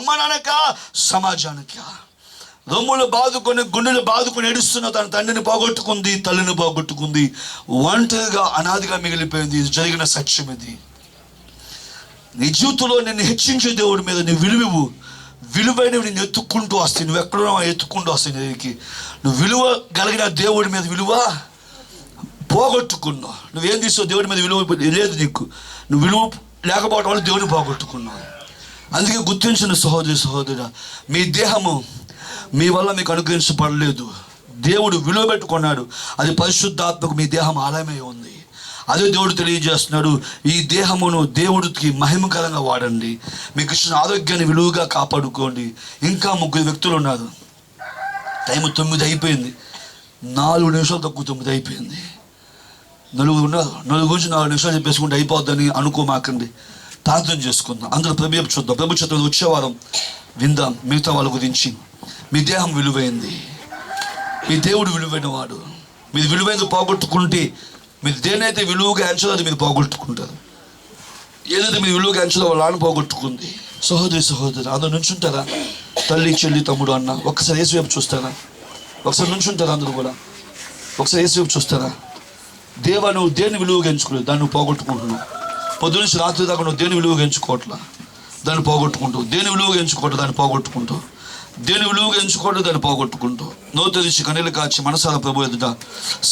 అమ్మ నాన్నకా, సమాజానికా? రొమ్ములు బాదుకొని గుండెలు బాదుకొని ఏడుస్తున్న తన తండ్రిని పోగొట్టుకుంది, తల్లిని పోగొట్టుకుంది, ఒంటరిగా అనాదిగా మిగిలిపోయింది. ఇది జరిగిన సత్యం. ఇది నీ జీవితంలో నిన్ను హెచ్చించే దేవుడి మీద నీ విలువైనవి నేను ఎత్తుక్కుంటూ వస్తాయి. నువ్వు ఎక్కడో ఎత్తుక్కుంటూ వస్తాయి నీకు. నువ్వు విలువ కలిగిన దేవుడి మీద విలువ పోగొట్టుకున్నావు. నువ్వేం తీసావు? దేవుడి మీద విలువ లేదు నీకు. నువ్వు విలువ లేకపోవడం వల్ల దేవుడిని పోగొట్టుకున్నావు. అందుకే గుర్తించిన సహోదరుడా, మీ దేహము మీ వల్ల మీకు అనుగ్రహించబడలేదు. దేవుడు విలువ పెట్టుకున్నాడు. అది పరిశుద్ధాత్మకు మీ దేహం ఆలయమై ఉంది. అదే దేవుడు తెలియజేస్తున్నాడు, ఈ దేహమును దేవుడికి మహిమకరంగా వాడండి. మీకు ఇచ్చిన ఆరోగ్యాన్ని విలువగా కాపాడుకోండి. ఇంకా 3 వ్యక్తులు ఉన్నారు. టైం 9 అయిపోయింది. 4 నిమిషాలు తక్కువ 9 అయిపోయింది. 4 ఉన్నారు. 4 గురించి 4 నిమిషాలు చెప్పేసుకుంటే అయిపోద్దని అనుకోమాకండి. ప్రార్థన చేసుకుందాం. అందరూ ప్రభు చూద్దాం. ప్రభు చిత్రం వచ్చే వారం విందాం మిగతా వాళ్ళ గురించి. మీ దేహం విలువైంది. మీ దేవుడు విలువైన వాడు. మీరు విలువైనది పోగొట్టుకుంటే, మీరు దేనైతే విలువగా ఎంచదో అది మీరు పోగొట్టుకుంటారు. ఏదైతే మీరు విలువగా ఎంచదో వాళ్ళని పోగొట్టుకుంది. సహోదరి అందరూ నుంచుంటారా? తల్లి, చెల్లి, తమ్ముడు, అన్న ఒక్కసారి యేసు వైపు చూస్తారా? ఒకసారి నుంచుంటారా? అందరూ కూడా ఒకసారి యేసు వైపు చూస్తారా? దేవా, నువ్వు దేన్ని విలువగా ఎంచుకోలేదు, దాన్ని నువ్వు పోగొట్టుకుంటున్నావు. పొద్దున్న నుంచి రాత్రి దాకా నువ్వు దేని విలువగా ఎంచుకోవట్లా, దాన్ని పోగొట్టుకుంటావు. దేని విలువగా ఎంచుకోవట్లా, దాన్ని పోగొట్టుకుంటావు. దేని విలువగా ఎంచుకోవట్లేదు, దాన్ని పోగొట్టుకుంటావు. నో తెరిచి కన్నీళ్ళు కాచి మనసారా ప్రభు ఎదుట.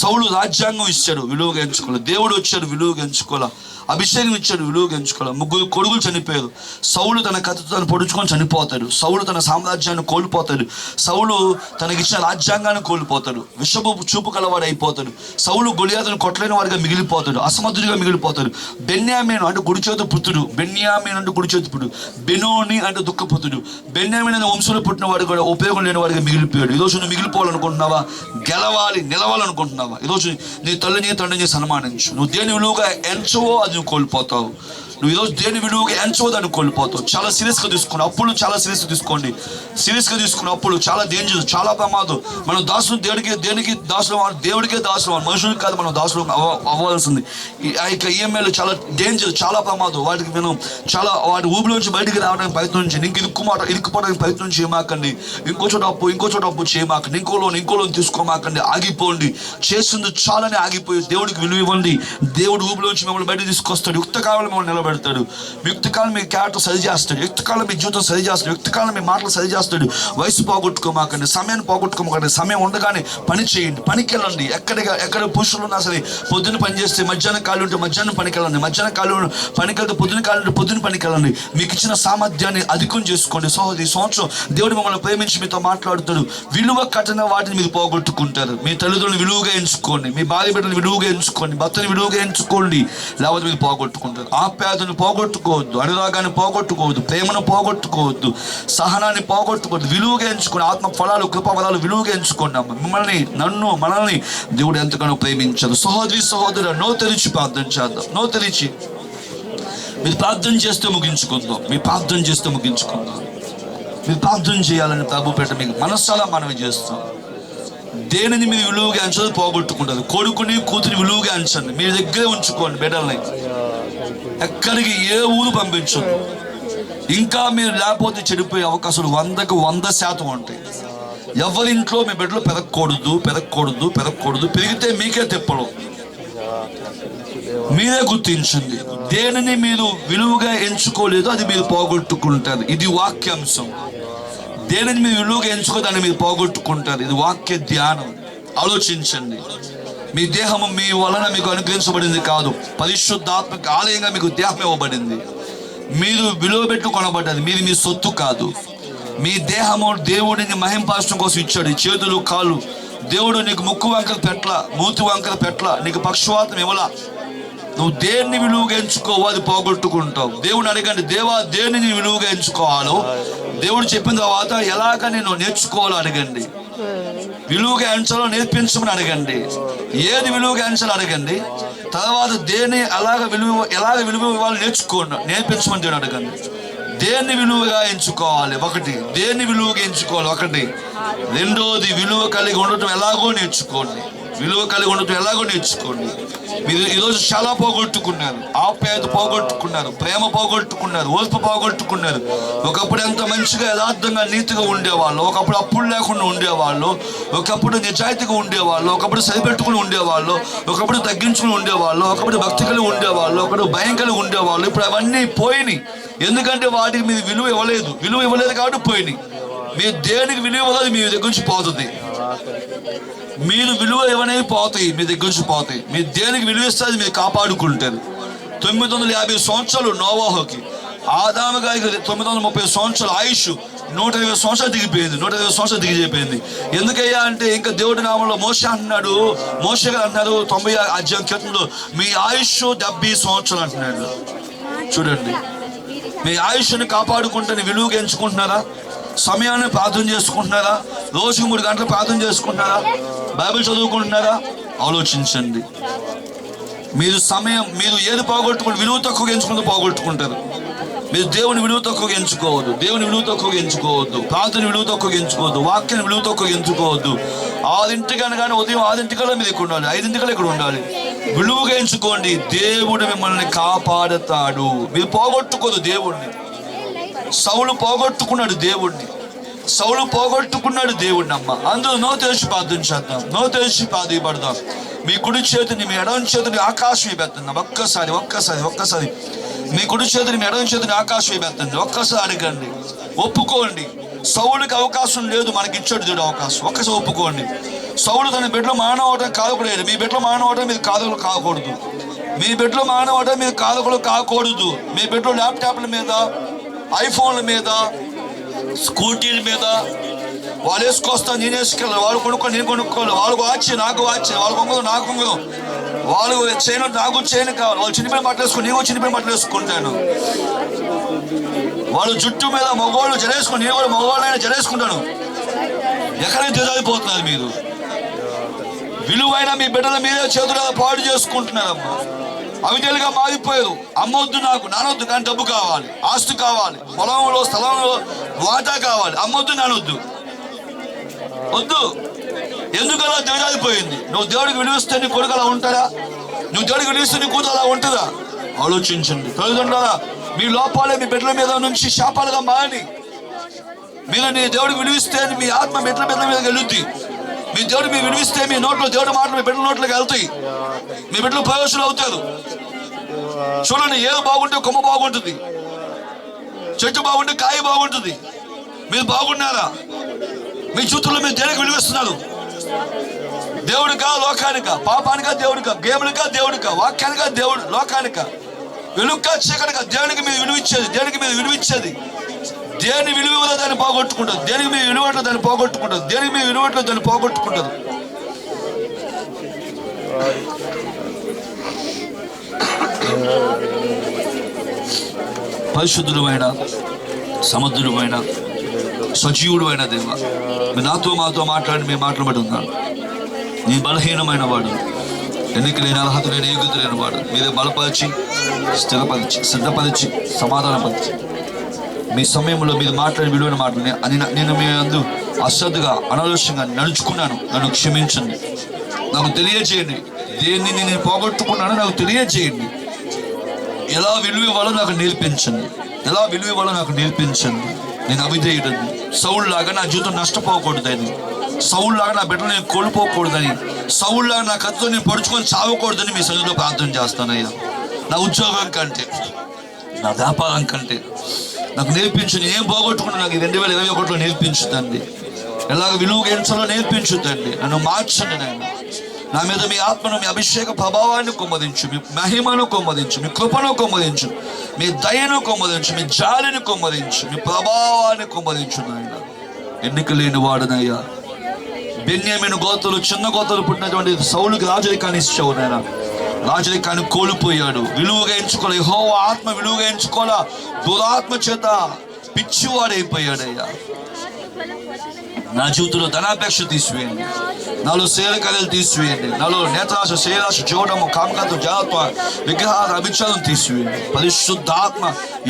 సౌలు రాజ్యాంగం ఇచ్చాడు, విలువగా ఎంచుకోవాలి. దేవుడు వచ్చాడు, విలువగా ఎంచుకోవాలా. అభిషేకం ఇచ్చాడు, విలువగా ఎంచుకోవాలి. 3 కొడుకులు చనిపోయారు. సౌలు తన కత్తితో తను పొడుచుకొని చనిపోతాడు. సౌలు తన సామ్రాజ్యాన్ని కోల్పోతాడు. సౌలు తనకిచ్చిన రాజ్యాంగాన్ని కోల్పోతాడు. విషపు చూపు కలవాడు అయిపోతాడు. సౌలు గొలియాతును కొట్టలేని వాడిగా మిగిలిపోతాడు. అసమర్థుడిగా మిగిలిపోతాడు. బెన్యామీను అంటే కుడి చేతి పుత్రుడు. బెన్యామీను అంటే కుడి చేతి పుత్రుడు. బెనోని అంటే దుఃఖపుత్రుడు. బెన్యామీను అనే వంశంలో పుట్టిన వాడు కూడా ఉపయోగం లేని వాడిగా మిగిలిపోయాడు. ఈరోజు నువ్వు మిగిలిపోవాలనుకుంటున్నావా? గెలవాలి, నిలవాలనుకుంటున్నావా? ఈరోజు నీ తల్లిని తండ్రిని సన్మానించు. నువ్వు దేని విలువగా ఎంచవో అది కోల్పోతావు. నువ్వు ఈరోజు దేని విలువగా ఎంచవో దాన్ని కోల్పోతావు. చాలా సీరియస్గా తీసుకోండి. అప్పులు చాలా సీరియస్గా తీసుకోండి. సీరియస్గా తీసుకున్న అప్పులు చాలా డేంజర్, చాలా ప్రమాదం. మనం దాసులు దేనికి దాసులు? దేవుడికే దాసులు, మనుషులకు కాదు మనం దాసులు అవ్వాల్సింది. ఆ యొక్క ఈఎంఐలు చాలా డేంజర్, చాలా ప్రమాదం. వాటికి మనం చాలా వాటి ఊపిలోంచి బయటికి రావడానికి ప్రయత్నించండి. ఇరుక్కుపోవడానికి ప్రయత్నం చేయమాకండి. ఇంకో చోట అప్పు చేయమాకండి. ఇంకో లోన్ తీసుకోమాకండి. ఆగిపోండి. చేస్తుంది చాలని ఆగిపోయి దేవుడికి విలువ ఇవ్వండి. దేవుడు ఊపిలోంచి మిమ్మల్ని బయటకు తీసుకొస్తాడు. యుక్తకాలంలో మిమ్మల్ని నిలబెడతాడు. యుక్తకాలం మీ క్యారెక్టర్ సరి చేస్తాడు. యుక్తకాలం మీ జీవితం సరి చేస్తాడు. యుక్తకాలం మీ మాటలు సరి చేస్తాడు. వయసు పోగొట్టుకోమాకండి. సమయాన్ని పోగొట్టుకోమాకండి. సమయం ఉండగానే పని చేయండి. పనికి వెళ్ళండి. ఎక్కడ పురుషులు ఉన్నా సరే పొద్దున్న పని చేస్తే మధ్యాహ్నం ఖాళీ ఉంటే మధ్యాహ్నం పనికి వెళ్ళండి. మధ్యాహ్నం ఖాళీ పనికి వెళ్తే పొద్దున్న ఖాళీ ఉంటే పొద్దున్న పనికి వెళ్ళండి. మీకు ఇచ్చిన సామర్థ్యాన్ని అధికం చేసుకోండి. ఈ సంవత్సరం దేవుడు మిమ్మల్ని ప్రేమించి మీతో మాట్లాడుతాడు. విలువ కట్టిన వాటిని మీరు పోగొట్టుకుంటారు. మీ తల్లిదండ్రులు విలువగా ఎంచుకోండి. మీ భార్య బిడ్డలు విలువగా ఎంచుకోండి. భర్తని విలువగా ఎంచుకోండి. లేకపోతే మీరు పోగొట్టుకుంటారు. ఆప్యాయతను పోగొట్టుకోవద్దు. అనురాగాన్ని పోగొట్టుకోవద్దు. ప్రేమను పోగొట్టుకోవద్దు. సహనాన్ని పోగొట్టుకోవద్దు. విలువగా ఎంచుకోండి. ఆత్మ ఫలాలు, కృపాఫలాలు విలువగా ఎంచుకోండి. మనల్ని దేవుడు ఎంతగానో ప్రేమించాడు. సహోదరు నో తెరిచి ప్రార్థన చేద్దాం. నో తెరిచి మీరు ప్రార్థన చేస్తే ముగించుకుందాం. మీరు ప్రార్థన చేయాలని ప్రభు పెట్ట మీకు మనస్సాలా మనవి చేస్తాం. దేనిని మీరు విలువగా ఎంచదు పోగొట్టుకుంటారు. కొడుకుని కూతుని విలువగా ఎంచండి. మీ దగ్గరే ఉంచుకోండి. బిడ్డల్ని ఎక్కడికి ఏ ఊరు పంపించదు. ఇంకా మీరు లేకపోతే చెడిపోయే అవకాశాలు 100కి 100% ఉంటాయి. ఎవరింట్లో మీ బిడ్డలు పెరగకూడదు. పెరిగితే మీకే తెప్పలు. మీరే గుర్తించండి. దేనిని మీరు విలువగా ఎంచుకోలేదో అది మీరు పోగొట్టుకుంటారు. ఇది వాక్యాంశం. దేనిని మీరు విలువగా ఎంచుకోదాన్ని మీరు పోగొట్టుకుంటారు. ఇది వాక్య ధ్యానం. ఆలోచించండి. మీ దేహము మీ వలన మీకు అనుగ్రహించబడింది కాదు, పరిశుద్ధాత్మక ఆలయంగా మీకు దేహం ఇవ్వబడింది. మీరు విలువ పెట్టు కొనబడ్డది. మీది మీ సొత్తు కాదు. మీ దేహము దేవుడిని మహింపరచడం కోసం ఇచ్చాడు. చేతులు, కాళ్ళు. దేవుడు నీకు ముక్కు వంకలు పెట్ల, మూతి వంకలు పెట్ల, నీకు పక్షవాతం ఇవ్వలా. నువ్వు దేన్ని విలువగా ఎంచుకోవో అది పోగొట్టుకుంటావు. దేవుని అడగండి, దేవా దేనిని విలువగా ఎంచుకోవాలో దేవుడు చెప్పిన తర్వాత ఎలాగ నేను నేర్చుకోవాలో అడగండి. విలువగా ఎంచాలో నేర్పించమని అడగండి. ఏది విలువగా ఎంచాలో అడగండి. తర్వాత దేన్ని ఎలాగ విలువ ఇవ్వాలి నేర్పించమని దేవుడు అడగండి. దేన్ని విలువగా ఎంచుకోవాలి? దేన్ని విలువగా ఎంచుకోవాలి? రెండోది విలువ కలిగి ఉండటం ఎలాగో నేర్చుకోండి. విలువ కలిగి ఉండటం ఎలాగో నేర్చుకోండి. మీరు ఈరోజు చాలా పోగొట్టుకున్నారు. ఆప్యాయత పోగొట్టుకున్నారు, ప్రేమ పోగొట్టుకున్నారు, ఓర్పు పోగొట్టుకున్నారు. ఒకప్పుడు ఎంత మంచిగా యథార్థంగా నీతిగా ఉండేవాళ్ళు, ఒకప్పుడు అప్పులు లేకుండా ఉండేవాళ్ళు, ఒకప్పుడు నిజాయితీగా ఉండేవాళ్ళు, ఒకప్పుడు సరిపెట్టుకుని ఉండేవాళ్ళు, ఒకప్పుడు తగ్గించుకుని ఉండేవాళ్ళు, ఒకప్పుడు భక్తి కలిగి ఉండేవాళ్ళు, ఒకప్పుడు భయం కలిగి ఉండేవాళ్ళు. ఇప్పుడు అవన్నీ పోయినాయి. ఎందుకంటే వాటికి మీరు విలువ ఇవ్వలేదు కాబట్టి పోయినాయి. మీరు దేనికి విలువ ఇవ్వలేదు, మీ దగ్గర నుంచి పోతుంది. మీరు విలువ ఇవ్వనేవి పోతాయి, మీ దగ్గర నుంచి పోతాయి. మీరు దేనికి విలువ ఇస్తే మీరు కాపాడుకుంటారు. 950 సంవత్సరాలు నోవాహుకి, ఆదాము గారికి 930 సంవత్సరాల ఆయుష్ 120 సంవత్సరాలు దిగిపోయింది. 120 సంవత్సరాలు దిగిపోయింది. ఎందుకయ్యా అంటే ఇంకా దేవుడి నామంలో మోషే అంటున్నాడు, మోషే గారు అంటున్నారు 90 అధ్యాయం క్రితంలో, మీ ఆయుష్ 70 సంవత్సరాలు అంటున్నాడు. చూడండి, మీ ఆయుష్ని కాపాడుకుంటే విలువగా ఎంచుకుంటున్నారా? సమయాన్ని ప్రార్థన చేసుకుంటున్నారా? రోజుకు 3 గంటలు ప్రార్థన చేసుకుంటున్నారా? బైబిల్ చదువుకుంటున్నారా? ఆలోచించండి. మీరు ఏది పోగొట్టుకుంటే విలువ తక్కువగా ఎంచుకుంటూ పోగొట్టుకుంటారు. మీరు దేవుని విలువ తక్కువగా ఎంచుకోవద్దు, దేవుని విలువ తక్కువగా ఎంచుకోవద్దు, ప్రార్థన విలువ తక్కువగా ఎంచుకోవద్దు, వాక్యాన్ని విలువ తక్కువగా ఎంచుకోవద్దు. 6 కానీ ఉదయం 6 మీరు ఇక్కడ ఉండాలి, 5 ఇక్కడ ఉండాలి. విలువగా ఎంచుకోండి. దేవుడు మిమ్మల్ని కాపాడుతాడు. మీరు పోగొట్టుకోదు దేవుడిని. సౌలు పోగొట్టుకున్నాడు దేవుడిని. అమ్మ. అందులో నో తెలిసి ప్రార్థన చేద్దాం, నో తెలిసి ప్రార్థపడదాం. మీ కుడి చేతిని మీ ఎడమ చేతిని ఆకాశం పెడుతున్నాం. ఒక్కసారి మీ కుడి చేతిని మీ ఎడమ చేతిని ఆకాశం పెడుతుంది. ఒక్కసారి అడగండి, ఒప్పుకోండి. సౌలుకి అవకాశం లేదు, మనకి ఇచ్చాడు దేవుడు అవకాశం. ఒక్కసారి ఒప్పుకోండి. సౌలు తన బిడ్డలో మానవటం కాదుకూడదు. మీ బిడ్డలో మానవటం మీరు కాదుకలు కాకూడదు. మీ బిడ్డలో మానవటం మీరు కాదుకలు కాకూడదు. మీ బిడ్డలో ల్యాప్టాప్ల మీద, ఐఫోన్ల మీద, స్కూటీల మీద వాళ్ళు వేసుకొస్తా, నేను వేసుకెళ్ళాలి, వాళ్ళు కొనుక్కోవాలి, నేను కొనుక్కోవాలి, వాళ్ళకు వాచి నాకు వాచి, వాళ్ళ కొంగదు నాకు కొంగదు, వాళ్ళు చేయను నాకు చేయను కావాలి, వాళ్ళు చిన్నపిల్లలు బట్టలు వేసుకుని నేను చిన్నపిల్లలు బట్టలు వేసుకుంటాను, వాళ్ళు జుట్టు మీద మగవాళ్ళు జరేసుకుని నేను కూడా మగవాళ్ళైనా జరేసుకుంటాను. ఎక్కడైనా దిగాలిపోతున్నారు మీరు. విలువైన మీ బిడ్డల మీదే చేతులు పాడు చేసుకుంటున్నారమ్మా. అవితేలుగా మారిపోయారు. అమ్మొద్దు, నాకు నానొద్దు, కానీ డబ్బు కావాలి, ఆస్తి కావాలి, పొలంలో స్థలంలో వాటా కావాలి. అమ్మొద్దు, నానొద్దు, వద్దు. ఎందుకలా దిగజారిపోయింది? నువ్వు దేవుడికి విలువిస్తే నీ కొడుకు అలా ఉంటాడా? నువ్వు దేవుడికి విలువిస్తే నీ కూతురు అలా ఉంటుందా? ఆలోచించండి. తల్లిదండ్రులారా, మీ లోపాలే మీ బిడ్డల మీద నుంచి శాపాలుగా మారి, మీరు నీ దేవుడికి విలువిస్తే మీ ఆత్మ బిడ్డల మీద వెళుద్ది. మీ దేవుడికి మీరు విలువిస్తే మీ నోట్లో దేవుడి మాటలు మీ బిడ్డల నోట్లోకి వెళ్తాయి. మీ బిడ్డలు ప్రయోజనం అవుతారు. చూడండి, ఏది బాగుంటే కొమ్మ బాగుంటుంది, చెట్టు బాగుంటే కాయ బాగుంటుంది. మీరు బాగున్నారా? మీ చూతుల్లో మీరు దేనికి విలువిస్తున్నారు? దేవుడికా లోకానికా? పాపానికా దేవుడికా? గేమునికా దేవుడికా? వాక్యానికా దేవుడు లోకానికా? వెలుగుకా చీకటికా? దేనికి మీరు విలువిచ్చేది? దేని విలువ దాన్ని పోగొట్టుకుంటారు. దేనికి మీ విలువట్లో దాన్ని పోగొట్టుకుంటారు. పరిశుద్ధుడమైన, సమర్థుడమైన, సజీవుడమైన దేవ, మీ నాతో మాతో మాట్లాడి మీ మాటలు బట్టి ఉన్నాను. నీ బలహీనమైన వాడు, ఎన్నిక లేని అర్హత లేని యోగ్యత లేని వాడు. మీరే బలపరిచి, స్థిరపరిచి, సిద్ధపరిచి, సమాధానపరిచి, మీ సమయంలో మీరు మాట్లాడి విలువైన మాటలు నేను మీ అందు అశ్రద్ధగా అనాలోచనగా నడుచుకున్నాను. నన్ను క్షమించండి. నాకు తెలియజేయండి. దేన్ని నేను పోగొట్టుకున్నానో నాకు తెలియజేయండి. ఎలా విలువ ఇవ్వాలో నాకు నేర్పించండి. నేను అవిధేయుడని, సౌలులాగా నా జీవితం నష్టపోకూడదని, సౌలులాగా నా బిడ్డలు నేను కోల్పోకూడదని, సౌలులాగా నా కత్తితో నేను పడుచుకొని చావకూడదని మీ సన్నిధిలో ప్రార్థన చేస్తానయ్యా. నా ఉద్యోగం కంటే, నా వ్యాపారం కంటే నాకు నేర్పించు. ఏం పోగొట్టుకున్నా నాకు 2021లో నేర్పించుతండి. ఎలాగ విలువగా ఎంచాలో నేర్పించుతండి. నన్ను మార్చండి నాయన. నా మీద మీ ఆత్మను, మీ అభిషేక ప్రభావాన్ని కొమ్మదించు, మీ మహిమను కొమ్మదించు, మీ కృపను కొమ్మదించు, మీ దయను కొమ్మదించు, మీ జాలిని కొమ్మదించు, మీ ప్రభావాన్ని కొమ్మదించు నాయన. ఎన్నిక లేని వాడునయ్యా. బెన్యామీను గోత్రులు, చిన్న గోత్రులు పుట్టినటువంటి సౌలుకి రాజరికాన్ని ఇచ్చావు నాయన. రాజరికాన్ని కోల్పోయాడు. విలువగా ఎంచుకోలే. యెహోవా ఆత్మ విలువగా ఎంచుకోలా. దురాత్మ చేత పిచ్చివాడైపోయాడయ్యా. నా జీవితంలో ధనాపేక్ష తీసివేయండి. నాలో శరీరకార్యాలు తీసివేయండి. నాలో నేత్రాశ, శరీరాశ, చూడము, కామకాంత, జాతత్వ, విగ్రహాల అభిచారం తీసివేయండి. పరిశుద్ధాత్మ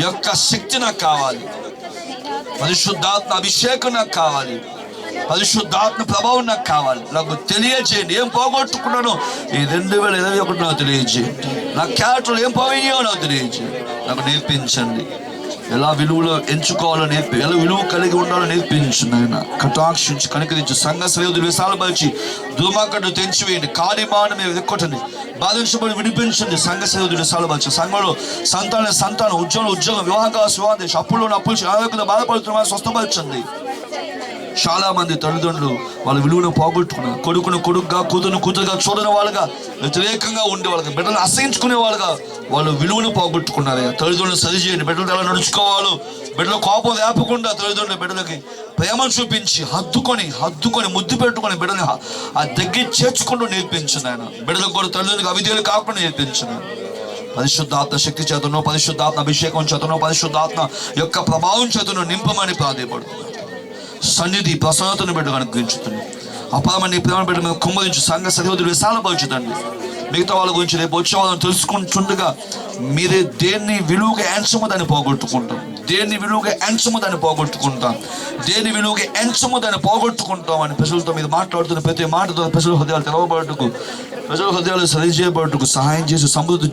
యొక్క శక్తి నాకు కావాలి. పరిశుద్ధాత్మ అభిషేకం నాకు కావాలి. పరిశుద్ధాత్మ ప్రభావం నాకు కావాలి. నాకు తెలియజేయండి. ఏం పోగొట్టుకున్నాను ఈ 2021 నాకు తెలియజేయండి. నా క్యారెక్టర్లు ఏం పోయినాయో నాకు తెలియజేయండి. నాకు నేర్పించండి. ఎలా విలువలో ఎంచుకోవాలో ఎలా విలువ కలిగి ఉండాలో నేర్పించండి. ఆయన కటాక్షించి కనికరించి సంఘ శ్రేయులు విశాలపరిచి దుర్మార్గతను తెంచివేయండి. కార్యమానం మీద ఎక్కొట్టండి. బాధించబడి విడిపించండి. సంఘ శ్రేయులు విశాలపరిచి సంఘంలో సంతానం ఉద్యోగం వివాహం అప్పుల్లో అప్పులు బాధపడుతున్న స్వస్థపరచండి. చాలా మంది తల్లిదండ్రులు వాళ్ళ విలువను పోగొట్టుకున్నారు. కొడుకుగా కూతురుగా చూడని వాళ్ళగా, వ్యతిరేకంగా ఉండే వాళ్ళగా, బిడ్డలు అసహించుకునే వాళ్ళగా వాళ్ళు విలువను పోగొట్టుకున్నారు. తల్లిదండ్రులు సరిచేయండి. బిడ్డలు ఎలా నడుచుకోవాలో, బిడ్డల కోపం లేపకుండా తల్లిదండ్రులు బిడ్డలకి ప్రేమను చూపించి హద్దుకొని ముద్దు పెట్టుకొని బిడ్డని ఆ దగ్గర చేర్చుకుంటూ నేర్పించింది. ఆయన బిడ్డలకు కూడా తల్లిదండ్రులకు అవిధేయులు కాకుండా నేర్పించింది. పరిశుద్ధాత్మ శక్తి చేతనో, పరిశుద్ధాత్మ అభిషేకం చేతనో, పరిశుద్ధాత్మ యొక్క ప్రభావం చేతనో నింపమని ప్రాధేయపడుతుంది. సన్నిధి ప్రసన్నతను బిడ్డ అనుగ్రహించుతుంది. అపారమని ప్రేమ బిడ్డ మీద కుమ్మరించు. సంఘ సరిహద్దులు విశాలపరచుతండి. మిగతా వాళ్ళ గురించి రేపు వచ్చే వాళ్ళని తెలుసుకుంటుండగా మీరే దేన్ని విలువగా ఎంచమో దాన్ని పోగొట్టుకుంటాం. దేన్ని విలువగా ఎంచమో దాన్ని పోగొట్టుకుంటాం. దేన్ని విలువగా ఎంచమో దాన్ని పోగొట్టుకుంటాం అని ప్రజలతో మీద మాట్లాడుతున్న ప్రతి మాటతో ప్రజల హృదయాలు తెరవబడుటకు, ప్రజల హృదయాలు సరిచేయబడుటకు సహాయం చేసి సమృద్ధి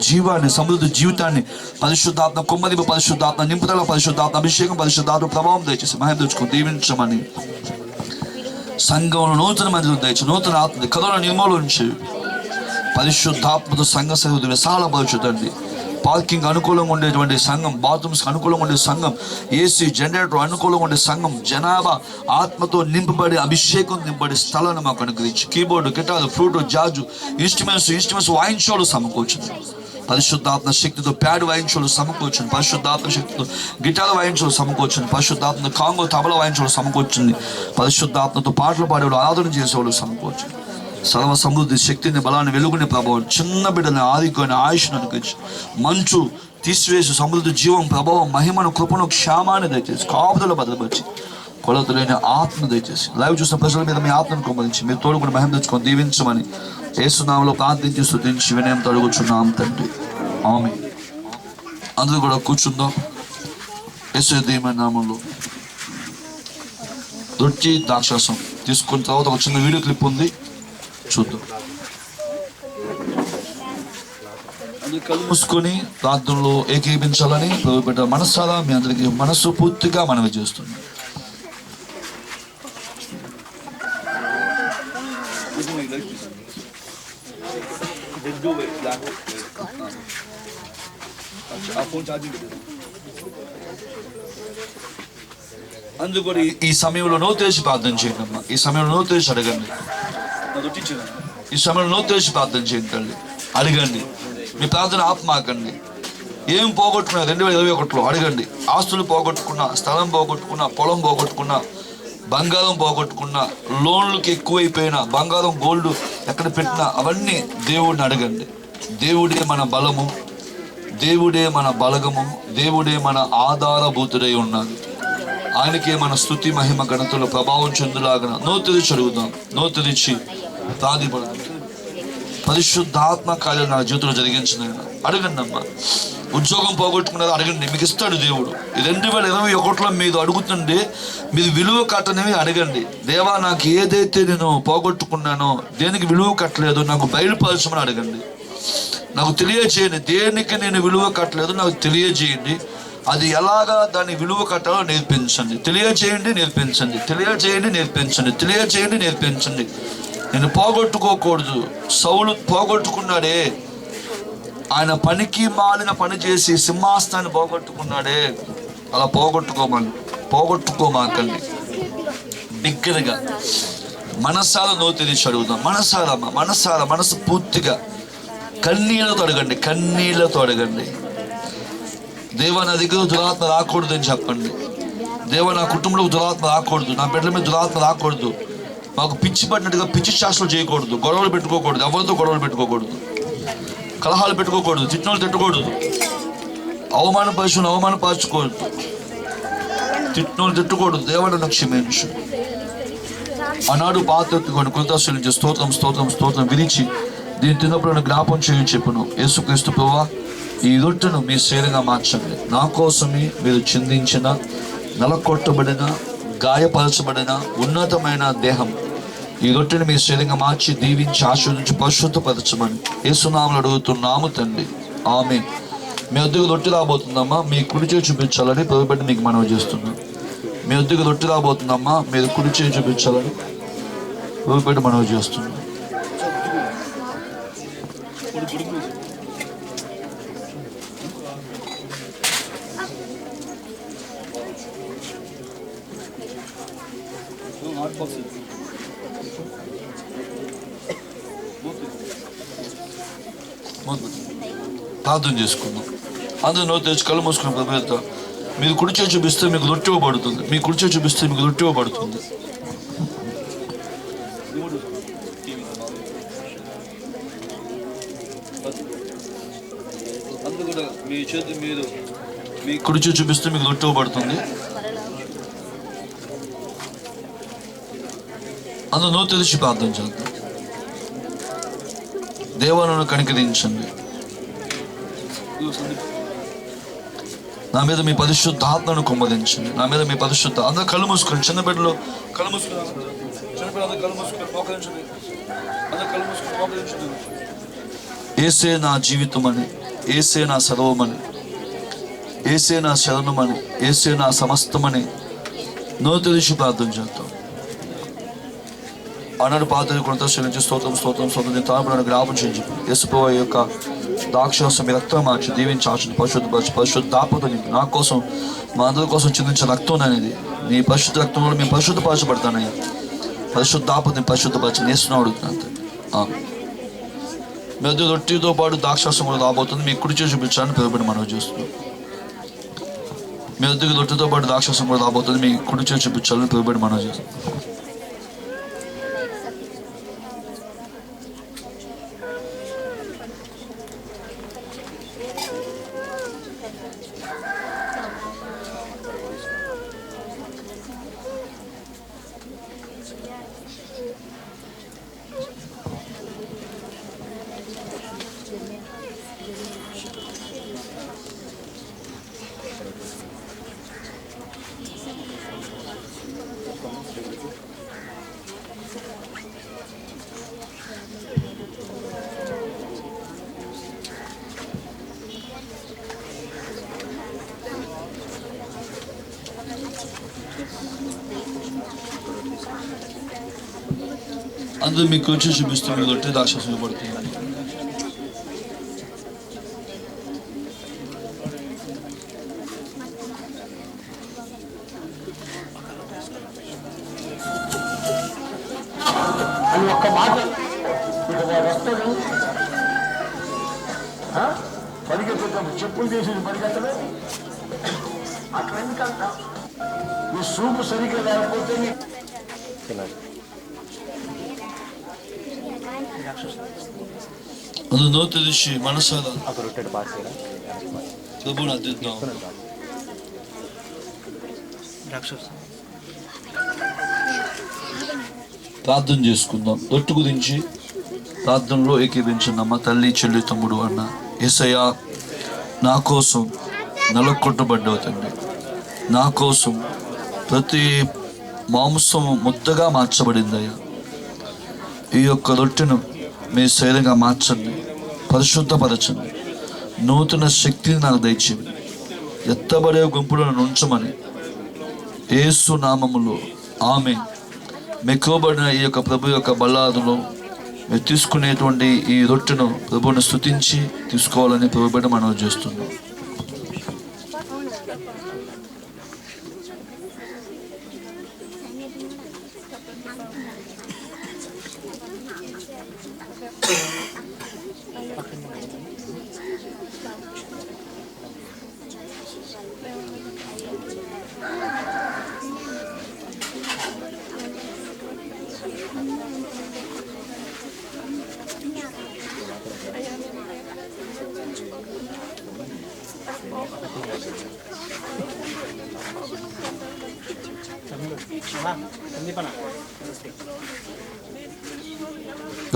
జీవితాన్ని పరిశుద్ధాత్మ కుమ్మరింపు, పరిశుద్ధాత్మ నింపుదల, పరిశుద్ధాత్మ అభిషేకం, పరిశుద్ధాత్మ ప్రభావం దయచేసి మహిమ తెచ్చుకుని దీవించమని సంఘంలో నూతన మందిరం దయచేసి నూతన ఆత్మ కరోనా నిర్మూలించి పరిశుద్ధాత్మతో సంఘ సరిహద్దులు విశాలపరచుతండి. పార్కింగ్ అనుకూలంగా ఉండేటువంటి సంఘం, బాత్రూమ్స్కి అనుకూలంగా ఉండే సంఘం, ఏసీ జనరేటర్ అనుకూలంగా ఉండే సంఘం, జనాభా ఆత్మతో నింపబడి అభిషేకం నింపబడి స్థలాన్ని మాకు అనుగ్రహించి కీబోర్డు, గిటార్, ఫ్లూట్, జాజు, ఇన్స్ట్రుమెంట్స్ వాయించోళ్ళు సమకూర్చుంది. పరిశుద్ధాత్మ శక్తితో ప్యాడ్ వాయించోళ్ళు సమకూర్చుంది. పరిశుద్ధాత్మ శక్తితో గిటార్ వాయించోళ్ళు సమకూర్చుంది. పరిశుద్ధాత్మ కాంగో తబల వాయించోళ్ళు సమకూర్చుంది. పరిశుద్ధాత్మతో పాటలు పాడేవాళ్ళు, ఆరాధన చేసేవాళ్ళు సమకూర్చుంది. సర్వ సమృద్ధి శక్తిని, బలాన్ని, వెలుగుని, ప్రభావం చిన్న బిడ్డని ఆదికొని ఆయుష్ను అనుగ్రహించి మంచు తీసివేసి సమృద్ధి జీవం, ప్రభావం, మహిమను, కృపను, క్షేమాన్ని దయచేసి కాపుదల భద్రపరిచి కొలతలేని ఆత్మ దయచేసి లైవ్ చూసిన ప్రజల మీద మీ ఆత్మను కుమ్మరించి మీరు తోడుకుని మహిమ తెచ్చుకొని దీవించమని యేసునామములో ప్రార్థించి స్తుతించి వినయంతో అడుగుచున్నాం తండ్రి. ఆమేన్. అందరూ కూడా కూర్చుందాం. యేసు దేవుని నామములో రొట్టె ద్రాక్షారసం తీసుకున్న తర్వాత ఒక చిన్న వీడియో క్లిప్ ఉంది, చూద్దాం. అందరూ కళ్ళు మూసుకొని ప్రార్థనలో ఏకీభించాలని ప్రభుపేట మనసారా మీ అందరికీ మనస్సు పూర్తిగా మనవి చేస్తున్నాం. అందుకు కూడా ఈ సమయంలో నోతేసి ప్రార్థన చేయండి అమ్మా. ఈ సమయంలో నోతేసి అడగండి. ఈ సమయంలో నోతేసి ప్రార్థన చేయండి తల్లి. అడగండి. మీ ప్రార్థన ఆత్మాకండి. ఏం పోగొట్టుకున్నా 2021లో అడగండి. ఆస్తులు పోగొట్టుకున్నా, స్థలం పోగొట్టుకున్నా, పొలం పోగొట్టుకున్నా, బంగారం పోగొట్టుకున్నా, లోన్లకి ఎక్కువైపోయినా, బంగారం గోల్డ్ ఎక్కడ పెట్టినా అవన్నీ దేవుడిని అడగండి. దేవుడే మన బలము, దేవుడే మన బలగము, దేవుడే మన ఆధారభూతుడై ఉన్నాడు. ఆయనకే మన స్తుతి, మహిమ, ఘనతలో ప్రభావం చెందులాగా నోతెరిచి అడుగుదాం. నోతెరిచి ప్రార్థిపడదాం. పరిశుద్ధాత్మ కార్యాలు నా జీవితంలో జరిగించిన అడగండి అమ్మా. ఉద్యోగం పోగొట్టుకున్నది అడగండి, మీకు ఇస్తాడు దేవుడు. 2021లో మీరు అడుగుతుండే మీరు విలువ కట్టనివి అడగండి. దేవా, నాకు ఏదైతే నేను పోగొట్టుకున్నానో, దేనికి విలువ కట్టలేదు నాకు బయలుపరచమని అడగండి. నాకు తెలియజేయండి. దేనికి నేను విలువ కట్టలేదు నాకు తెలియజేయండి. అది ఎలాగా దాన్ని విలువ కట్టాలో నేర్పించండి. తెలియజేయండి, నేర్పించండి. తెలియజేయండి, నేర్పించండి. తెలియజేయండి, నేర్పించండి. నేను పోగొట్టుకోకూడదు. సౌలు పోగొట్టుకున్నాడే, ఆయన పనికి మాలిన పని చేసి సింహాసనాన్ని పోగొట్టుకున్నాడే. అలా పోగొట్టుకోమాకండి. బిగ్గరగా మనసారా నోతెరిచి అడుగుదాం. మనసారా మనసు పూర్తిగా కన్నీళ్లతో అడగండి. కన్నీళ్లతో అడగండి. దేవా, నా దగ్గర దురాత్మ రాకూడదని చెప్పండి. దేవా, నా కుటుంబంలో దురాత్మ రాకూడదు, నా బిడ్డల మీద దురాత్మ రాకూడదు. మాకు పిచ్చి పడినట్టుగా పిచ్చి శాస్త్రాలు చేయకూడదు, గొడవలు పెట్టుకోకూడదు, ఎవరితో గొడవలు పెట్టుకోకూడదు, కలహాలు పెట్టుకోకూడదు, తిట్టినోళ్ళు తిట్టకూడదు, అవమానపరచుకోవద్దు, తిట్టినోళ్ళు తిట్టకూడదు. దేవా, నన్ను క్షమించు. ఆనాడు పాత ఎత్తుకొని కృతజ్ఞతలు స్తోత్రం స్తోత్రం స్తోత్రం విరిచి దీన్ని తిన్నప్పుడు నన్ను జ్ఞాపం చేయని చెప్పును. యేసుక్రీస్తు ప్రభువా, ఈ రొట్టెను మీ శరీరంగా మార్చండి. నా కోసమే మీరు చిందించిన, నలకొట్టబడిన, గాయపరచబడిన ఉన్నతమైన దేహం ఈ రొట్టెని మీ శరీరంగా మార్చి దీవించి ఆశీర్వదించి పరిశుద్ధపరచమని యేసునామములో అడుగుతున్నాము తండ్రి, ఆమేన్. మీ వద్దకు రొట్టె రాబోతుందమ్మా, మీ కుడి చేయి చూపించాలని ప్రభుబట్టి మీకు మనవి చేస్తున్నాను. మీ వద్దకు రొట్టె రాబోతుందమ్మా, మీరు కుడి చేయి చూపించాలని ప్రభుబట్టి మనవి చేస్తున్నాను. ప్రార్థన చేసుకుందాం. అందరూ నోరు తెచ్చి కళ్ళు మూసుకుని ప్రభుత్వం మీరు కుడి చేయి చూపిస్తే మీకు రొట్టె ఇవ్వబడుతుంది. మీ కుడి చేయి చూపిస్తే మీకు రొట్టె ఇవ్వబడుతుంది. అందరూ కూడా మీ చేతి మీరు మీ కుడి చేయి చూపిస్తే మీకు రొట్టె ఇవ్వబడుతుంది. అందరూ నోరు తెరిచి ప్రార్థన చేద్దాం. దేవాలను కనికరించండి. నా మీద మీ పరిశుద్ధ ఆత్మను కుమ్మరించండి. నా మీద మీ పరిశుద్ధ అందరూ కళ్ళు మూసుకొని చిన్న బిడ్డలు కళ్ళు మూసుకుని ఏసే నా జీవితం అని, ఏసే నా సర్వమని, ఏసే నా శరణమని, ఏసే నా సమస్తమని నోరు తెరిచి ప్రార్థన చేద్దాం. ఆనాడు పాత్ర కొనత చెల్లించి స్తోత్రం స్తోత్రం స్తోత్రం తాను జ్ఞాపం చేయించి యేసుప్రభువు యొక్క ద్రాక్షరసం మీ రక్తం మార్చి దీవించి ఆశని పరిశుద్ధాత్మని నా కోసం మా అందరి కోసం చిందించిన రక్తం అనేది నీ పరిశుద్ధ రక్తంలో మేము పరిశుద్ధపరచబడతానయ్యా. పరిశుద్ధాత్మని పరిశుద్ధపరచని వేస్తున్నావు అడుగుతున్నాను. మీ వద్ద రొట్టెతో పాటు ద్రాక్షరసం కూడా రాబోతుంది. మీ కుడి చేసి చూపించాలని పిలువబడి మనం చూస్తున్నాం. మీ వద్దకు రొట్టెతో పాటు ద్రాక్షరసం కూడా రాబోతుంది. మీ కుడి చేసి చూపించాలని పిలువబడి మనం చేస్తున్నాం. అందరూ మీకు కొంచెం చూపిస్తూ మీకు రొట్టె ద్రాక్షరసం పడుతుంది. ఒక్క మాట పరిగెత్తుతాము, చెప్పులు తీసి పరిగెత్తడం అట్లా ఎందుకంటా మీ సూపు సరిగ్గా లేకపోతే అందులో నోరు తెరిచి మనసారా ప్రభువుని అర్థిద్దాం. ప్రార్థన చేసుకుందాం. రొట్టె గురించి ప్రార్థనలో ఏకీభించండి. అమ్మ, తల్లి, చెల్లి, తమ్ముడు, అన్న, యేసయ్యా నా కోసం నలకొట్టబడ్డావు తండ్రి. నా కోసం ప్రతి మాంసం ముద్దగా మార్చబడిందయ్యా. ఈ యొక్క రొట్టెను మీ శరీరంగా మార్చండి, పరిశుద్ధపరచండి, నూతన శక్తిని నాకు దయచేయండి. ఎత్తబడే గుంపులో నన్ను ఉంచమని యేసు నామములో ఆమేన్. మెక్కువబడిన ఈ యొక్క ప్రభు యొక్క బల్లాదులో మీరు తీసుకునేటువంటి ఈ రొట్టెను ప్రభువుని స్తుతించి తీసుకోవాలని ప్రభుబడి మనవి చేస్తున్నాం.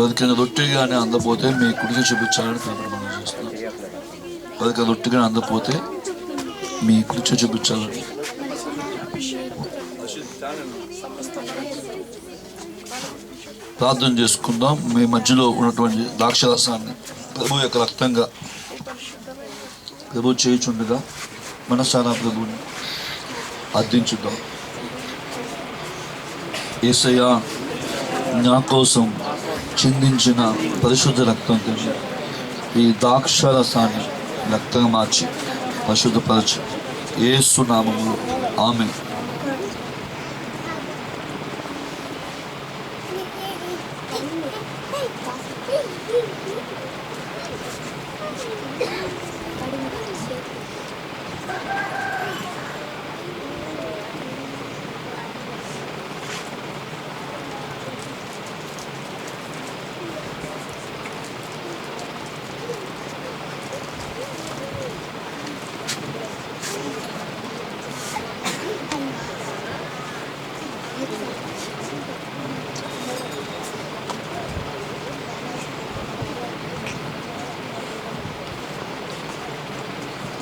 ఎవరికైనా రొట్టెగానే అందపోతే మీ కుడికి చూపించాలని మనం చేస్తున్నాం. ఎవరికైనా రొట్టెగానే అందపోతే మీ కుడికి చూపించాలని ప్రార్థన చేసుకుందాం. మీ మధ్యలో ఉన్నటువంటి ద్రాక్షరసాన్ని ప్రభు యొక్క రక్తంగా ప్రభు చేయుచుండగా మనసారా ప్రభుని అర్థించుద్దాం. యేసయ్యా, నా కోసం చిందించిన పరిశుద్ధ రక్తంతో ఈ ద్రాక్షరసాన్ని రక్తంగా మార్చి పరిశుద్ధపరచు యేసు నామములో ఆమేన్.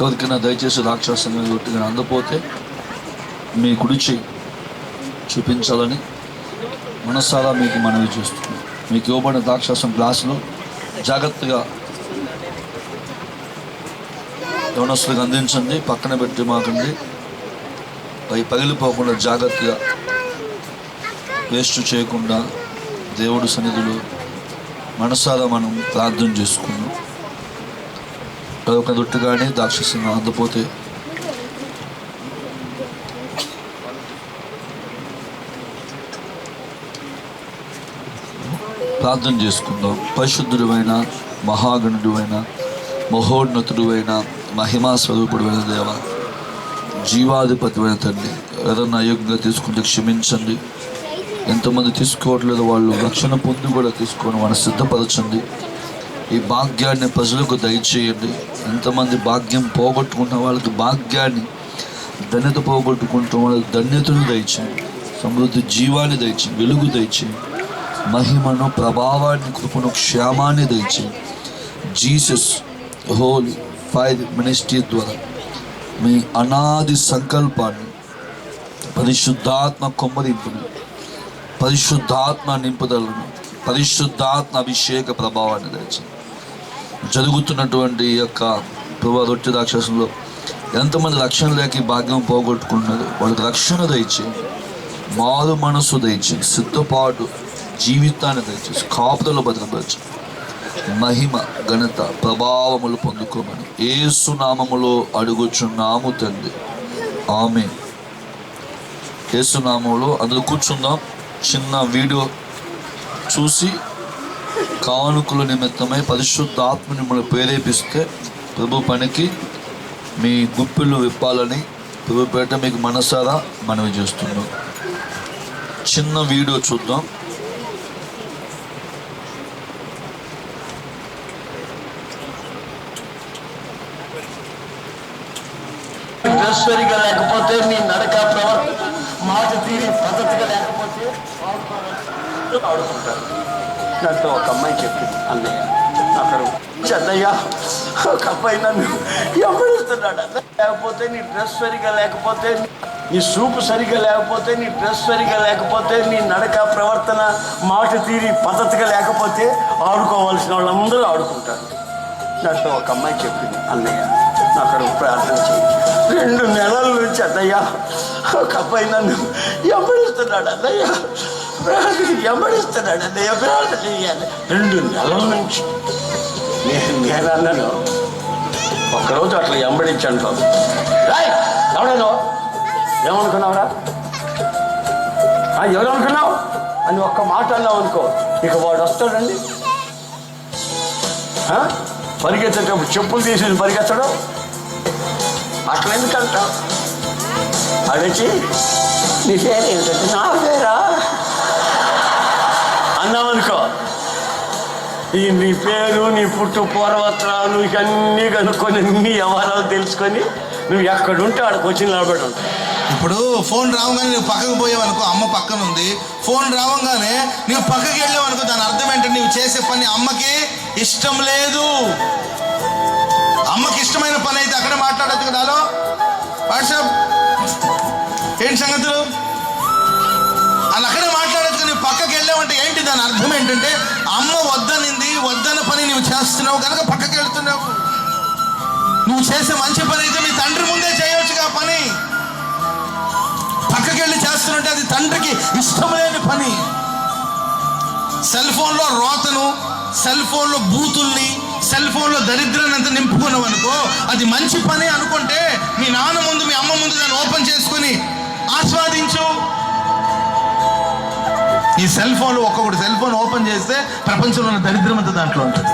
ఎవరికైనా దయచేసి రాక్షసంగా కొట్టుగా అందపోతే మీ కుడి చేయి చూపించాలని మనసారా మీకు మనవి చేస్తున్నాను. మీకు ఇవ్వబడిన ద్రాక్షాసం గ్లాసులో జాగ్రత్తగా యవనస్తులకు అందించండి, పక్కన పెట్టి మాకండి. అవి పగిలిపోకుండా జాగ్రత్తగా వేస్ట్ చేయకుండా దేవుడి సన్నిధిలో మనసారా మనం ప్రార్థన చేసుకున్నాం. ఒక దొట్టు కానీ ద్రాక్షరసం అందపోతే ప్రార్థన చేసుకుందాం. పరిశుద్ధుడువైన మహాగణుడువైన మహోన్నతుడువైన మహిమా స్వరూపుడువైన దేవ, జీవాధిపతివైన తండ్రి, ఎవరన్నా అయోగ్యంగా తీసుకుంటే క్షమించండి. ఎంతమంది తీసుకోవట్లేదు వాళ్ళు రక్షణ పొంది కూడా తీసుకొని వాళ్ళని సిద్ధపరచండి. ఈ భాగ్యాన్ని ప్రజలకు దయచేయండి. ఎంతమంది భాగ్యం పోగొట్టుకున్న వాళ్ళకి భాగ్యాన్ని, ధన్యత పోగొట్టుకుంటున్న వాళ్ళకి ధన్యతను దయచేయండి. సమృద్ధి జీవాన్ని దయచేయండి, వెలుగు దయచేయండి, మహిమను, ప్రభావాన్ని, కృపను, క్షేమాన్ని దయచేయండి. జీసస్ హోలీ ఫైర్ మినిస్ట్రీ ద్వారా మీ అనాది సంకల్పాన్ని, పరిశుద్ధాత్మ కొమ్మరింపుని, పరిశుద్ధాత్మ నింపుదలను, పరిశుద్ధాత్మ అభిషేక ప్రభావాన్ని దయచేయండి. జరుగుతున్నటువంటి ఈ యొక్క ప్రభు రొట్టె రాక్షసంలో ఎంతమంది రక్షణ లేక భాగ్యం పోగొట్టుకున్నారు వాళ్ళకి రక్షణ దయచేయండి, మారు మనసు దయచేయండి, సిద్ధపాటు జీవితాన్ని దయచేసి కాపుదలు భద్రపరచు. మహిమ, ఘనత, ప్రభావములు పొందుకోమని యేసు నామములో అడుగుచున్నాము తండ్రి, ఆమేన్. యేసు నామములో అందరూ కూర్చుందాం. చిన్న వీడియో చూసి కానుకల నిమిత్తమై పరిశుద్ధాత్మ మిమ్మల్ని ప్రేరేపిస్తే ప్రభు పనికి మీ గుప్పిళ్ళు విప్పాలని ప్రభు పేట మీకు మనసారా మనవి చేస్తున్నాం. చిన్న వీడియో చూద్దాం. సరిగా లేకపోతే నీ నడక మాట తీరి పద్ధతిగా లేకపోతే ఆడుకుంటారు. నాతో ఒక అమ్మాయి చెప్పింది, అన్నయ్య అక్కడ చెన్నయ్య ఒక అబ్బాయి నన్ను ఎవరిస్తున్నాడు అన్న, లేకపోతే నీ డ్రెస్ సరిగా లేకపోతే, నీ సూపు సరిగా లేకపోతే, నీ డ్రెస్ సరిగా లేకపోతే, నీ నడక ప్రవర్తన మాట తీరి పద్ధతిగా లేకపోతే ఆడుకోవాల్సిన వాళ్ళందరూ ఆడుకుంటారు. నాతో ఒక అమ్మాయి చెప్పింది, అన్నయ్య అక్కడ ప్రార్థన చేయి. 2 నెలల నుంచి అన్నయ్య ఒక అబ్బాయి నన్ను ఎవరిస్తున్నాడు అన్నయ్య, ఎవరిస్తున్నాడు అన్నయ్య, ప్రార్థన చేయాలి. 2 నెలల నుంచి నేను అన్నాను. ఒక్కరోజు అట్లా ఎంబడించాను. బాబు ఎవడను ఏమనుకున్నావురా, ఎవరనుకున్నావు అని ఒక్క మాట అన్నావు అనుకో, ఇక వాడు వస్తాడండి. పరిగెత్తేటప్పుడు చెప్పులు తీసి పరిగెత్తడు. అట్లా ఎందుకంటావు? అడిచి నీ పేరు ఏంటంటే నా పేరా అన్నావనుకో, ఈ నీ పేరు, నీ పుట్టు పూర్వత్రాలు ఇవన్నీ కనుక్కొని నీ వ్యవహారాలు తెలుసుకొని నువ్వు ఎక్కడుంటే ఆడికి వచ్చి నిలబడి ఉంటావు. ఇప్పుడు ఫోన్ రావగానే నువ్వు పక్కకు పోయావనుకో, అమ్మ పక్కన ఉంది. ఫోన్ రావగానే నువ్వు పక్కకి వెళ్ళావనుకో, దాని అర్థం ఏంటంటే నువ్వు చేసే పని అమ్మకి ఇష్టం లేదు. అమ్మకి ఇష్టమైన పని అయితే అక్కడే మాట్లాడచ్చు కదా. హలో వాట్సాప్, ఏంటి సంగతులు? దాని అర్థం ఏంటంటే అమ్మ వద్దనింది, వద్దన్న పని నువ్వు చేస్తున్నావు కనుక పక్కకి వెళ్తున్నావు. నువ్వు చేసే మంచి పని అయితే మీ తండ్రి ముందే చేయొచ్చుగా పని. పక్కకి వెళ్ళి చేస్తున్నట్టే అది తండ్రికి ఇష్టం లేని పని. సెల్ ఫోన్లో రోతను, సెల్ ఫోన్లో బూతుల్ని, సెల్ ఫోన్లో దరిద్రాన్ని అంతా నింపుకున్నావు అనుకో, అది మంచి పని అనుకుంటే మీ నాన్న ముందు, మీ అమ్మ ముందు దాన్ని ఓపెన్ చేసుకుని ఆస్వాదించు. ఈ సెల్ ఫోన్లో ఒక్కొక్కటి సెల్ ఫోన్ ఓపెన్ చేస్తే ప్రపంచంలో ఉన్న దరిద్రం అంతా దాంట్లో ఉంటుంది.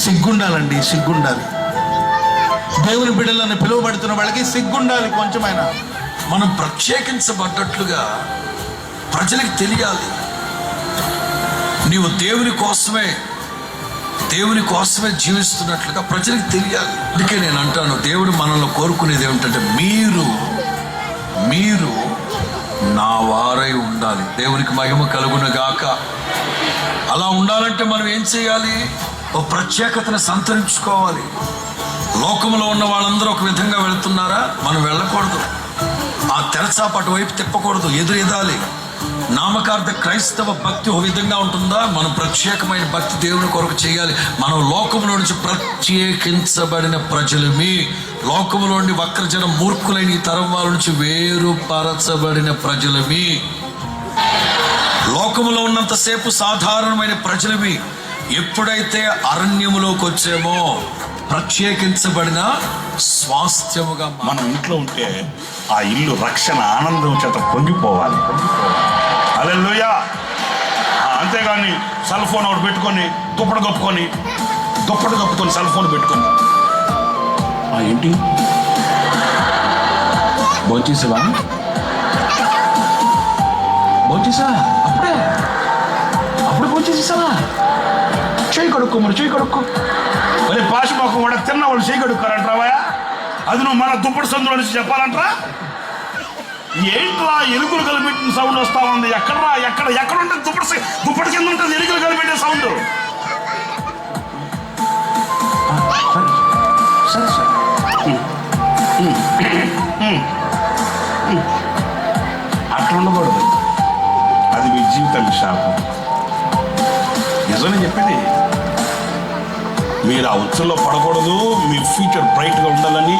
సిగ్గుండాలండి, సిగ్గుండాలి. దేవుని బిడ్డలను పిలువబడుతున్న వాళ్ళకి సిగ్గుండాలి కొంచెమైనా. మనం ప్రత్యేకించబడ్డట్లుగా ప్రజలకు తెలియాలి. నీవు దేవుని కోసమే జీవిస్తున్నట్లుగా ప్రజలకు తెలియాలి. అందుకే నేను అంటాను, దేవుడు మనల్ని కోరుకునేది ఏమిటంటే మీరు నా వారై ఉండాలి. దేవునికి మహిమ కలుగును గాక. అలా ఉండాలంటే మనం ఏం చేయాలి? ఓ ప్రత్యేకతను సంతరించుకోవాలి. లోకంలో ఉన్న వాళ్ళందరూ ఒక విధంగా వెళుతున్నారా? మనం వెళ్ళకూడదు. ఆ తెరచాపటు వైపు తిప్పకూడదు, ఎదురెదాలి. నామకార్థ క్రైస్తవ భక్తి ఒక విధంగా ఉంటుందా? మనం ప్రత్యేకమైన భక్తి దేవుని కొరకు చేయాలి. మనం లోకంలో నుంచి ప్రత్యేకించబడిన ప్రజలమి, లోకంలో నుండి వక్రజన మూర్ఖులైన ఈ తరం వాళ్ళ నుంచి వేరుపరచబడిన ప్రజలమి. లోకములో ఉన్నంతసేపు సాధారణమైన ప్రజలమి. ఎప్పుడైతే అరణ్యములోకి వచ్చామో ప్రత్యేకించబడిన స్వాస్థ్యముగా మనం ఇంట్లో ఉంటే ఆ ఇల్లు రక్షణ ఆనందం చేత పొంగిపోవాలి. హల్లెలూయా. అంతేగాని సెల్ ఫోన్ ఒకటి పెట్టుకొని దుప్పటి కప్పుకొని సెల్ ఫోన్ పెట్టుకొని ఏంటి భోంచేసావా అప్పుడే భోంచేసేసావా? చేయి కడుక్కో మరి పాసి మొక్క కూడా తిన్న వాళ్ళు చేయి కడుక్కోరంటావా? అది నువ్వు మన దుప్పటి సందులో నుంచి చెప్పాలంటరా? ఏంట్రా ఎలుకలు కలిపెట్టిన సౌండ్ వస్తా ఉంది? ఎక్కడ ఉంటుంది దుప్పటి కింద ఉంటుంది ఎలుకలు కలిపెట్టే సౌండ్. అట్లా ఉండకూడదు. అది మీ జీవితానికి శాపం. నిజమే చెప్పేది. మీరు ఆ ఉత్సవంలో పడకూడదు. మీ ఫ్యూచర్ బ్రైట్గా ఉండాలని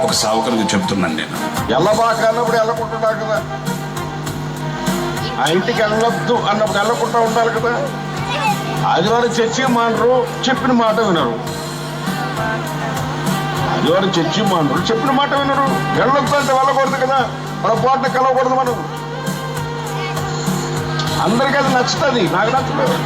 ఒక సావకుడిగా చెప్తున్నాను నేను. వెళ్ళబాక అన్నప్పుడు వెళ్ళకుంటున్నాడు కదా, ఆ ఇంటికి వెళ్ళొద్దు అన్నప్పుడు వెళ్ళకుండా ఉండాలి కదా. ఆదివారం చర్చికి మానరు, చెప్పిన మాట వినరు. ఆదివారం చర్చికి మానరు, చెప్పిన మాట వినరు. వెళ్ళొద్దు అంటే వెళ్ళకూడదు కదా, మన పోటీ కలవకూడదు. మనం అందరికీ అది నచ్చుతుంది, నాకు నచ్చలేదు.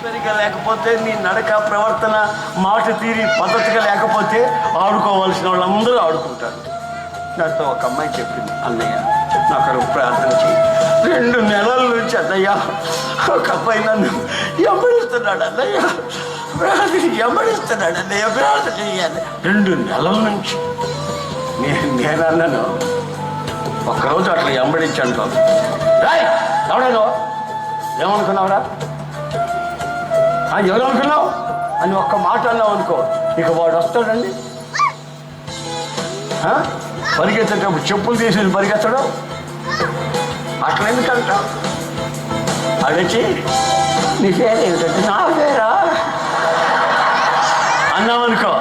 సరిగా లేకపోతే, నీ నడక ప్రవర్తన మాట తీరి పద్ధతిగా లేకపోతే ఆడుకోవాల్సిన వాళ్ళందరూ ఆడుకుంటారు. నాతో ఒక అమ్మాయి చెప్పింది, అన్నయ్య నాకు ప్రార్థన చేయి. 2 నెలల నుంచి అన్నయ్య ఒక అబ్బాయి నన్ను ఎమ్మడిస్తున్నాడు అన్నయ్య, ప్రార్థన చేయాలి. 2 నెలల నుంచి నేనన్నాను. ఒక్కరోజు అట్లా ఎంబడించాను. రాయ్ ఎవడో ఏమనుకున్నావురా, ఎవరు అనుకున్నావు అని ఒక్క మాట అన్నావు అనుకో, ఇక వాడు వస్తాడండి. పరిగెత్తేటప్పుడు చెప్పులు తీసి పరిగెత్తడం అట్లా ఎందుకంట. అడిచి నీ పేరు ఏమిటంటే, నా పేరా అన్నావనుకో,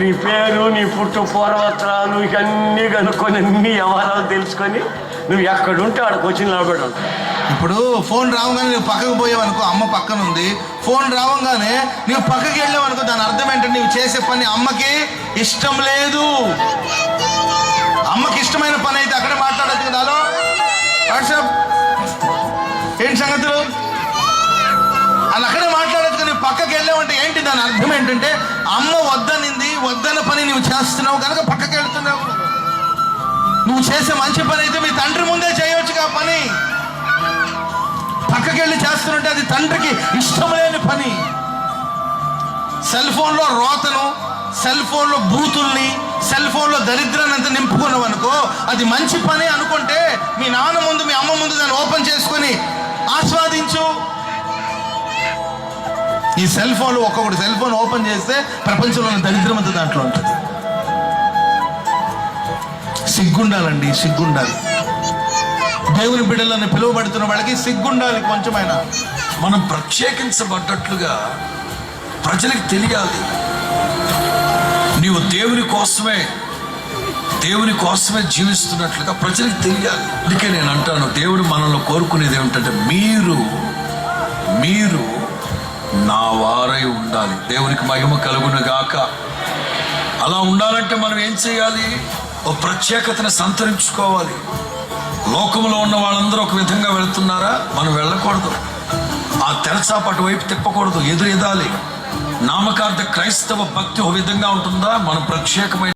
నీ పేరు, నీ పుట్టు పూర్వత్రాలు ఇవన్నీ కనుక్కొని అన్ని వ్యవహారాలు తెలుసుకొని నువ్వు ఎక్కడుంటే ఆడికి వచ్చి నిలబడి ఉంటావు. ఇప్పుడు ఫోన్ రావగానే నువ్వు పక్కకు పోయావనుకో, అమ్మ పక్కన ఉంది. ఫోన్ రావగానే నువ్వు పక్కకి వెళ్ళావనుకో, దాని అర్థం ఏంటంటే నువ్వు చేసే పని అమ్మకి ఇష్టం లేదు. అమ్మకి ఇష్టమైన పని అయితే అక్కడే మాట్లాడచ్చు కదా. హలో వాట్సాప్ ఏంటి సంగతులు అని అక్కడే మాట్లాడచ్చు. నువ్వు పక్కకి వెళ్ళావంటే ఏంటి దాని అర్థం ఏంటంటే అమ్మ వద్దనింది, వద్దన్న పని నువ్వు చేస్తున్నావు కనుక పక్కకి వెళ్తున్నావు. నువ్వు చేసే మంచి పని అయితే మీ తండ్రి ముందే చేయొచ్చుగా పని. పక్కకి వెళ్ళి చేస్తున్నావు. చేస్తుంటే అది తండ్రికి ఇష్టం లేని పని. సెల్ ఫోన్లో రోతను, సెల్ ఫోన్లో బూతుల్ని, సెల్ ఫోన్లో దరిద్రాన్ని అంతా నింపుకున్నావు అనుకో, అది మంచి పని అనుకుంటే మీ నాన్న ముందు మీ అమ్మ ముందు దాన్ని ఓపెన్ చేసుకొని ఆస్వాదించు. ఈ సెల్ ఫోన్లో ఒక్కొక్కటి సెల్ ఫోన్ ఓపెన్ చేస్తే ప్రపంచంలో ఉన్న దరిద్రం అంతా దాంట్లో ఉంటుంది. సిగ్గుండాలండి, సిగ్గుండాలి. దేవుని బిడ్డలను పిలువబడుతున్న వాళ్ళకి సిగ్గుండాలి కొంచెమైనా. మనం ప్రత్యేకించబడ్డట్లుగా ప్రజలకు తెలియాలి. నీవు దేవుని కోసమే జీవిస్తున్నట్లుగా ప్రజలకు తెలియాలి. అందుకే నేను అంటాను, దేవుడు మనల్ని కోరుకునేది ఏమిటంటే మీరు నా వారై ఉండాలి. దేవునికి మహిమ కలుగును గాక. అలా ఉండాలంటే మనం ఏం చేయాలి? ఓ ప్రత్యేకతను సంతరించుకోవాలి. లోకంలో ఉన్న వాళ్ళందరూ ఒక విధంగా వెళుతున్నారా? మనం వెళ్ళకూడదు. ఆ తెరచాపటు వైపు తిప్పకూడదు, ఎదురెదాలి. నామకార్థ క్రైస్తవ భక్తి ఒక విధంగా ఉంటుందా? మనం ప్రత్యేకమైన